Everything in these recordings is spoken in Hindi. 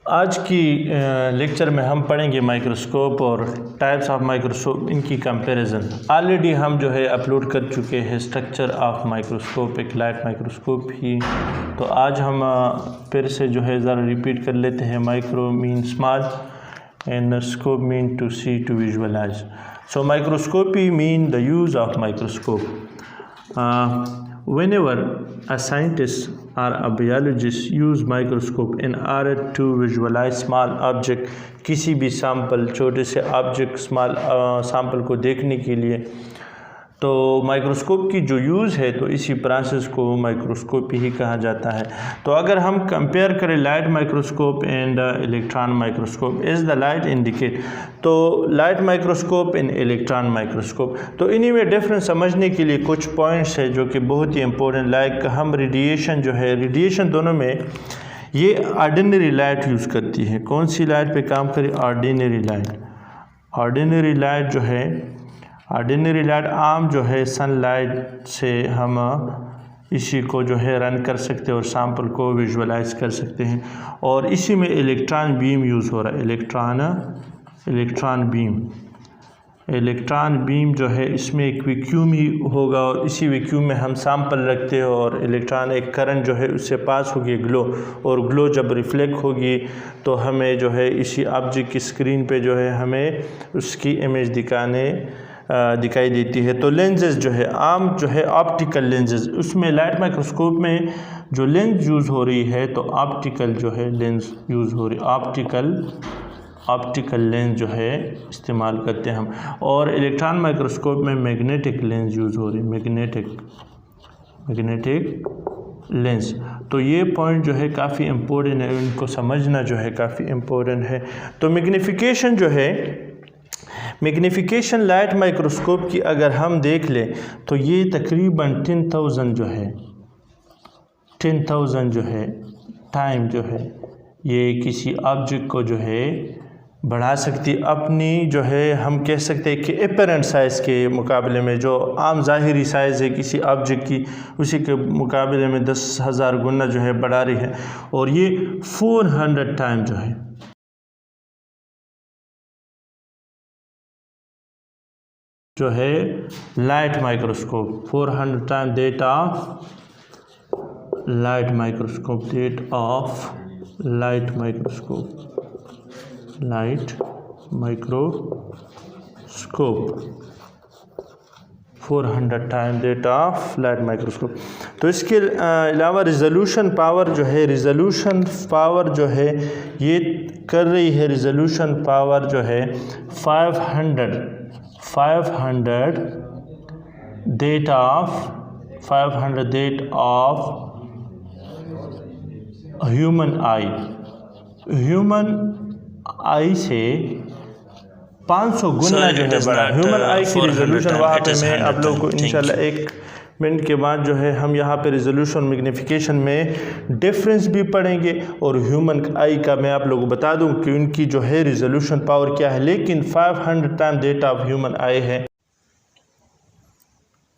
आज की लेक्चर में हम पढ़ेंगे माइक्रोस्कोप और टाइप्स ऑफ माइक्रोस्कोप, इनकी कंपैरिजन। ऑलरेडी हम जो है अपलोड कर चुके हैं स्ट्रक्चर ऑफ माइक्रोस्कोप, एक लाइट माइक्रोस्कोप ही। तो आज हम फिर से जो है ज़रा रिपीट कर लेते हैं। Micro mean small and scope mean to see to visualize. So microscopy mean the use of microscope. Whenever a scientist or a biologist use microscope in order to visualize small object, किसी भी सैंपल, छोटे से ऑब्जेक्ट, स्मॉल सैंपल को देखने के लिए, तो माइक्रोस्कोप की जो यूज़ है तो इसी प्रोसेस को माइक्रोस्कोप ही कहा जाता है। तो अगर हम कंपेयर करें light microscope and electron microscope, is the light indicate, तो light microscope and electron microscope, तो इन्हीं में डिफरेंस समझने के लिए कुछ पॉइंट्स है जो कि बहुत ही इंपॉर्टेंट। लाइक हम रेडिएशन जो है, रेडिएशन दोनों में ये ऑर्डिनरी लाइट यूज़ करती है। कौन सी लाइट पे काम करें? Ordinary light. ऑर्डिनरी लाइट जो है, ऑर्डिनरी लाइट आम जो है सनलाइट से हम इसी को जो है रन कर सकते हैं और सैंपल को विजुअलाइज कर सकते हैं। और इसी में इलेक्ट्रॉन बीम यूज़ हो रहा है। इलेक्ट्रॉन बीम जो है, इसमें एक वैक्यूम ही होगा और इसी वैक्यूम में हम सैंपल रखते हैं और इलेक्ट्रॉन एक करंट जो है उससे पास होगी ग्लो, और ग्लो जब रिफ्लेक्ट होगी तो हमें जो है इसी ऑब्जेक्ट की स्क्रीन पे जो है हमें उसकी इमेज दिखाई देती है। तो लेंसेज जो है, आम जो है ऑप्टिकल लेंसेज, उसमें लाइट माइक्रोस्कोप में जो लेंस यूज़ हो रही है तो ऑप्टिकल जो है लेंस यूज़ हो रही, ऑप्टिकल लेंस जो है इस्तेमाल करते हैं हम। और इलेक्ट्रॉन माइक्रोस्कोप में मैग्नेटिक लेंस यूज़ हो रही, मैग्नेटिक लेंस। तो ये पॉइंट जो है काफ़ी इम्पोर्टेंट है, इनको समझना जो है काफ़ी इम्पोर्टेंट है। तो मैग्नीफिकेशन जो है, मैग्नीफिकेशन लाइट माइक्रोस्कोप की अगर हम देख लें तो ये तकरीबन 10,000 जो है टाइम जो है ये किसी ऑब्जेक्ट को जो है बढ़ा सकती है। अपनी जो है हम कह सकते हैं कि एपरेंट साइज़ के मुकाबले में, जो आम ज़ाहिरी साइज़ है किसी ऑब्जेक्ट की, उसी के मुकाबले में 10,000 गुना जो है बढ़ा रही है। और ये 400 टाइम जो है light microscope, 400 time date of light microscope, 400 time date of light microscope. तो इसके अलावा रिजोल्यूशन पावर जो है, रिजोल्यूशन पावर जो है ये कर रही है, रिजोल्यूशन पावर जो है 500 डेट ऑफ ह्यूमन आई से 500 गुना जो है बड़ा। ह्यूमन आई की रिजोल्यूशन वहाँ पे मैं आप लोगों को इंशाल्लाह 1 मिनट के बाद जो है हम यहाँ पे रिजोल्यूशन मैग्नीफिकेशन में डिफरेंस भी पढ़ेंगे और ह्यूमन आई का मैं आप लोगों को बता दूं कि उनकी जो है रिजोल्यूशन पावर क्या है। लेकिन 500 time date of human eye है,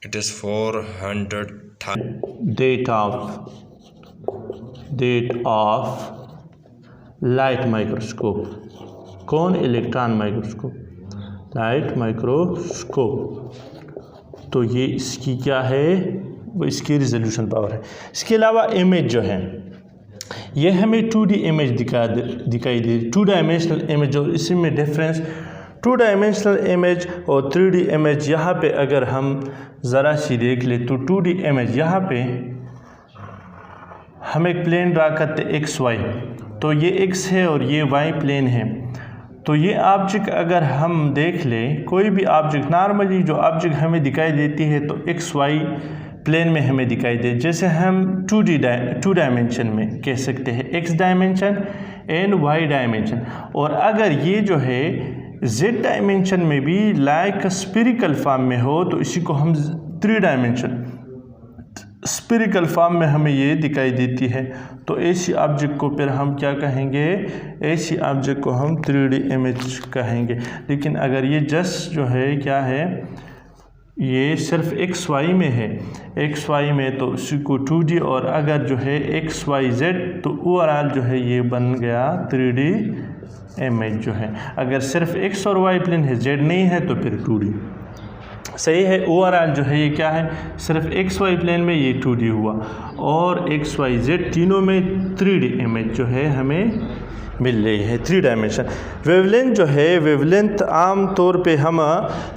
it is 400 date of light microscope. कौन? Electron microscope, light microscope. तो ये इसकी क्या है, वो इसकी रिजोल्यूशन पावर है। इसके अलावा इमेज जो है, ये हमें 2D इमेज दिखाई दे, 2 डायमेंशनल इमेज। और इसी में डिफरेंस 2 डायमेंशनल इमेज और 3D इमेज। यहाँ पे अगर हम ज़रा सी देख ले तो 2D इमेज, यहाँ पे हम एक प्लेन ड्रा करते XY, तो ये X है और ये Y प्लेन है। तो ये ऑब्जेक्ट अगर हम देख लें, कोई भी ऑब्जेक्ट, नॉर्मली जो ऑब्जेक्ट हमें दिखाई देती है तो XY प्लेन में हमें दिखाई दे, जैसे हम 2 डायमेंशन में कह सकते हैं, X dimension and Y dimension. और अगर ये जो है Z डायमेंशन में भी लाइक स्फेरिकल फॉर्म में हो तो इसी को हम 3 डायमेंशन स्फेरिकल फॉर्म में हमें ये दिखाई देती है। तो ऐसी ऑब्जेक्ट को फिर हम क्या कहेंगे? ऐसी ऑब्जेक्ट को हम 3D इमेज कहेंगे। लेकिन अगर ये जस्ट जो है क्या है, ये सिर्फ एक्स वाई में है, एक्स वाई में तो उसी को 2D, और अगर जो है एक्स वाई जेड तो ओवरऑल जो है ये बन गया 3D इमेज जो है। अगर सिर्फ एक्स और वाई प्लेन है, जेड नहीं है, तो फिर 2D सही है। ओवरऑल जो है ये क्या है, सिर्फ एक्स वाई प्लेन में ये 2D हुआ, और एक्स वाई जेड तीनों में 3D इमेज जो है हमें मिल रही है, 3 डायमेंशन। वेवलेंथ जो है, वेवलेंथ आम तौर पे हम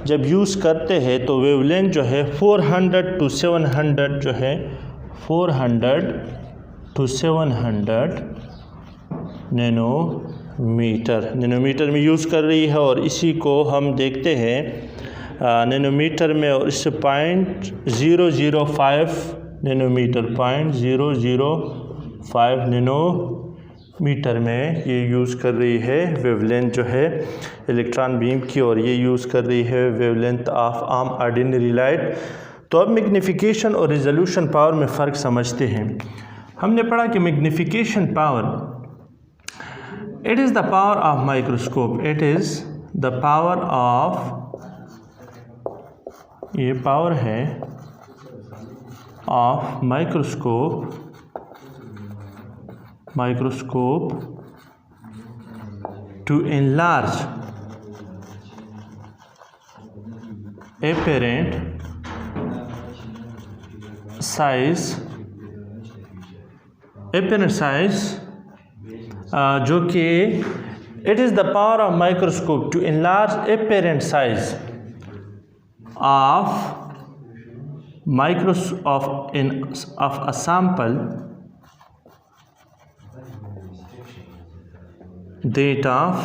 जब यूज़ करते हैं तो वेवलेंथ जो है 400 to 700 जो है 400 to 700 नैनोमीटर में यूज़ कर रही है, और इसी को हम देखते हैं नैनोमीटर में, और इससे 0.005 नैनोमीटर 0.005 नैनोमीटर में ये यूज़ कर रही है वेवलेंथ जो है इलेक्ट्रॉन बीम की, और ये यूज़ कर रही है wavelength of arm ordinary light. तो अब मैग्नीफिकेशन और रिजोल्यूशन पावर में फ़र्क समझते हैं। हमने पढ़ा कि magnification power it is the power of microscope, it is the power of, ये पावर है of microscope to enlarge apparent size जो कि it is the power of microscope to enlarge apparent size of a sample that of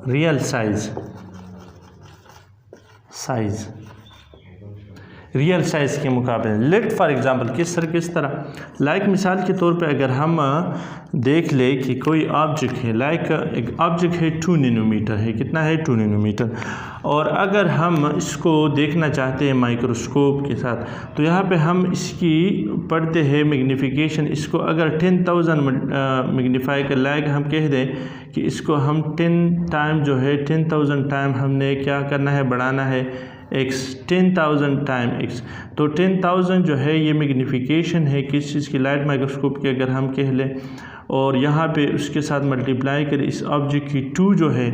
real size real size के मुकाबले। लेट फॉर एग्ज़ाम्पल किस तरह, लाइक मिसाल के तौर पे अगर हम देख ले कि कोई ऑब्जेक्ट है, लाइक एक ऑब्जेक्ट है 2 नैनोमीटर है, कितना है 2 नैनोमीटर, और अगर हम इसको देखना चाहते हैं माइक्रोस्कोप के साथ, तो यहाँ पे हम इसकी पढ़ते हैं मैग्नीफिकेशन, इसको अगर 10,000 मैग्नीफाई कर, लाइक हम कह दें कि इसको हम 10 टाइम जो है 10,000 टाइम हमने क्या करना है, बढ़ाना है x, 10,000 टाइम x, तो 10,000 जो है ये मैग्नीफिकेशन है किस चीज़ की, लाइट माइक्रोस्कोप की अगर हम कह लें, और यहाँ पे उसके साथ मल्टीप्लाई करें इस ऑब्जेक्ट की 2 जो है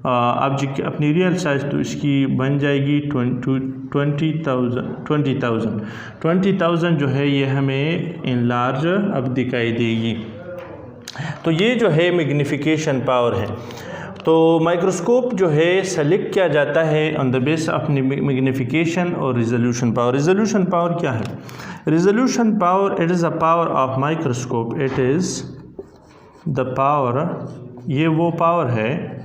ऑब्जेक्ट की अपनी रियल साइज़, तो इसकी बन जाएगी 20,000 जो है ये हमें इनलार्ज अब दिखाई देगी। तो ये जो है मैग्नीफिकेशन पावर है। तो माइक्रोस्कोप जो है सेलेक्ट किया जाता है on the base of magnification और रिजोल्यूशन पावर। रिजोल्यूशन पावर क्या है? Resolution power it is a power of microscope, it is the power, ये वो पावर है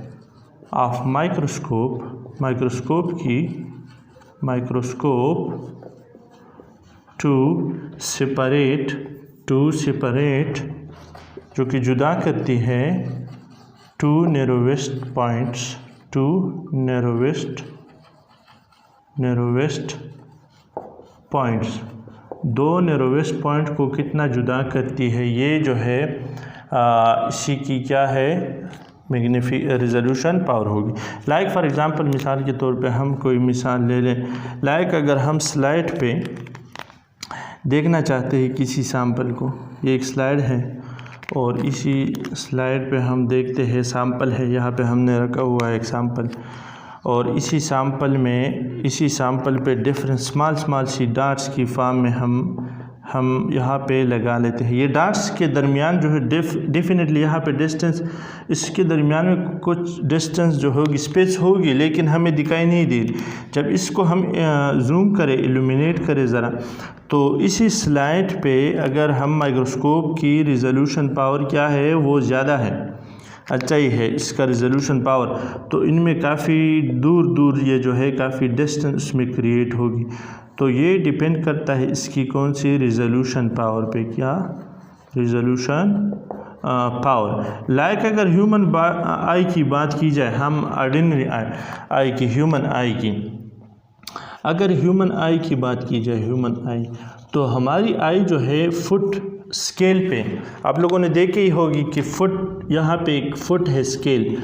ऑफ माइक्रोस्कोप टू सेपरेट जो कि जुदा करती है two narrowest points, 2 narrowest point को कितना जुदा करती है, ये जो है इसी की क्या है रिजोल्यूशन पावर होगी। लाइक फॉर एग्ज़ाम्पल मिसाल के तौर पे हम कोई मिसाल ले लें, लाइक अगर हम स्लाइड पे देखना चाहते हैं किसी सैंपल को, ये एक स्लाइड है और इसी स्लाइड पे हम देखते हैं सैंपल है, यहाँ पे हमने रखा हुआ है एक सैंपल, और इसी सैंपल पे डिफरेंट स्मॉल सी डॉट्स की फॉर्म में हम यहाँ पे लगा लेते हैं। ये डॉट्स के दरमियान जो है डेफिनेटली यहाँ पे डिस्टेंस, इसके दरमियान में कुछ डिस्टेंस जो होगी, स्पेस होगी, लेकिन हमें दिखाई नहीं दी। जब इसको हम जूम करें, इल्यूमिनेट करें ज़रा, तो इसी स्लाइड पे अगर हम माइक्रोस्कोप की रिजोल्यूशन पावर क्या है वो ज़्यादा है, अच्छा ही है इसका रिजोल्यूशन पावर, तो इनमें काफ़ी दूर ये जो है काफ़ी डिस्टेंस उसमें क्रिएट होगी। तो ये डिपेंड करता है इसकी कौन सी रिजोल्यूशन पावर पे, क्या रिजोल्यूशन पावर। लाइक अगर ह्यूमन आई की बात की जाए, हम ऑर्डिनरी आई की, ह्यूमन आई की, अगर ह्यूमन आई की बात की जाए, ह्यूमन आई, तो हमारी आई जो है फुट स्केल पे, आप लोगों ने देखी ही होगी कि फुट, यहाँ पे एक फुट है स्केल,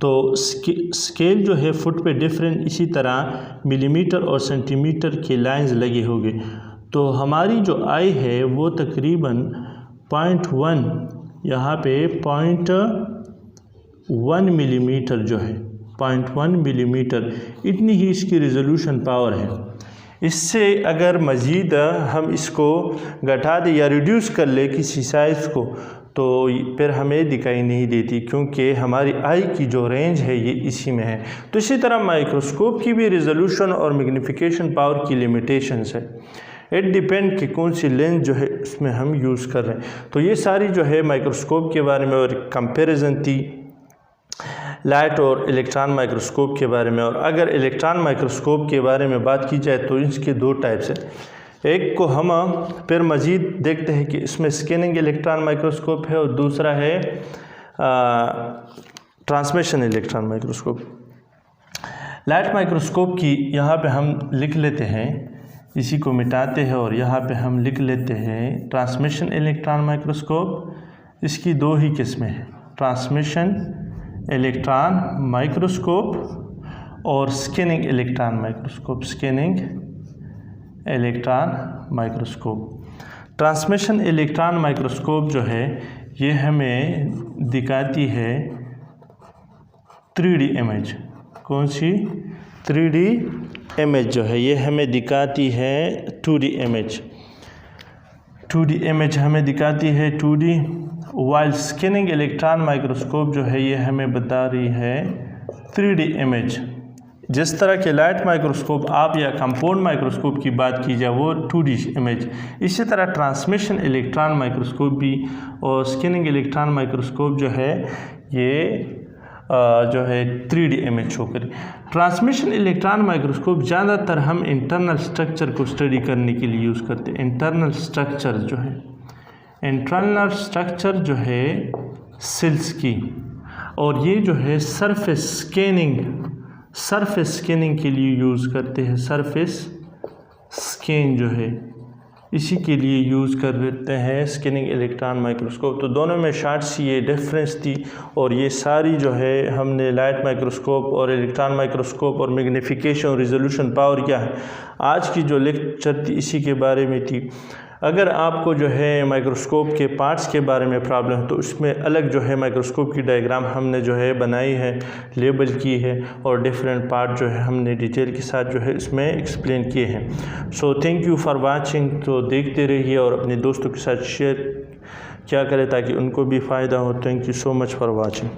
तो स्केल जो है फुट पे डिफरेंट, इसी तरह मिलीमीटर और सेंटीमीटर के लाइंस लगे होंगे। तो हमारी जो आई है वो तकरीबन 0.1 यहाँ पे 0.1 मिलीमीटर जो है 0.1 मिलीमीटर, इतनी ही इसकी रिजोल्यूशन पावर है। इससे अगर मज़ीद हम इसको घटा दें या रिड्यूस कर ले किसी साइज़ को, तो फिर हमें दिखाई नहीं देती, क्योंकि हमारी आई की जो रेंज है ये इसी में है। तो इसी तरह माइक्रोस्कोप की भी रिजोल्यूशन और मैग्नीफिकेशन पावर की लिमिटेशंस है। इट डिपेंड कि कौन सी लेंस जो है उसमें हम यूज़ कर रहे हैं। तो ये सारी जो है माइक्रोस्कोप के बारे में और कंपैरिजन थी लाइट और इलेक्ट्रॉन माइक्रोस्कोप के बारे में। और अगर इलेक्ट्रॉन माइक्रोस्कोप के बारे में बात की जाए तो इसके दो टाइप्स हैं। एक को हम फिर मज़ीद देखते हैं कि इसमें स्कैनिंग इलेक्ट्रॉन माइक्रोस्कोप है और दूसरा है transmission electron microscope. Light microscope की यहाँ पे हम लिख लेते हैं, इसी को मिटाते हैं और यहाँ पे हम लिख लेते हैं ट्रांसमिशन इलेक्ट्रॉन माइक्रोस्कोप। इसकी दो ही किस्में हैं, ट्रांसमिशन इलेक्ट्रॉन माइक्रोस्कोप और scanning electron microscope. Scanning electron microscope, transmission electron microscope जो है ये हमें दिखाती है 3D इमेज। कौन सी? 3D इमेज जो है ये हमें दिखाती है 2D इमेज। 2D इमेज हमें दिखाती है 2D, while scanning electron microscope जो है ये हमें बता रही है 3D इमेज। जिस तरह के लाइट माइक्रोस्कोप आप या कंपाउंड माइक्रोस्कोप की बात की जाए वो 2D इमेज, इसी तरह ट्रांसमिशन इलेक्ट्रॉन माइक्रोस्कोप भी और स्कैनिंग इलेक्ट्रॉन माइक्रोस्कोप जो है ये जो है 3D इमेज शो करें। ट्रांसमिशन इलेक्ट्रॉन माइक्रोस्कोप ज़्यादातर हम इंटरनल स्ट्रक्चर को स्टडी करने के लिए यूज़ करते हैं। इंटरनल स्ट्रक्चर जो है सेल्स की, और ये जो है सरफेस स्कैनिंग के लिए यूज़ करते हैं। सरफेस स्कैन जो है इसी के लिए यूज़ कर लेते हैं स्कैनिंग इलेक्ट्रॉन माइक्रोस्कोप। तो दोनों में शार्ट सी ये डिफरेंस थी। और ये सारी जो है हमने लाइट माइक्रोस्कोप और इलेक्ट्रॉन माइक्रोस्कोप और मैग्नीफिकेशन और रिजोल्यूशन पावर क्या है, आज की जो लेक्चर थी इसी के बारे में थी। अगर आपको जो है माइक्रोस्कोप के पार्ट्स के बारे में प्रॉब्लम है तो उसमें अलग जो है माइक्रोस्कोप की डायग्राम हमने जो है बनाई है, लेबल की है और डिफरेंट पार्ट जो है हमने डिटेल के साथ जो है इसमें एक्सप्लेन किए हैं। So thank you for watching. तो देखते रहिए और अपने दोस्तों के साथ शेयर क्या करें ताकि उनको भी फ़ायदा हो। Thank you so much for watching.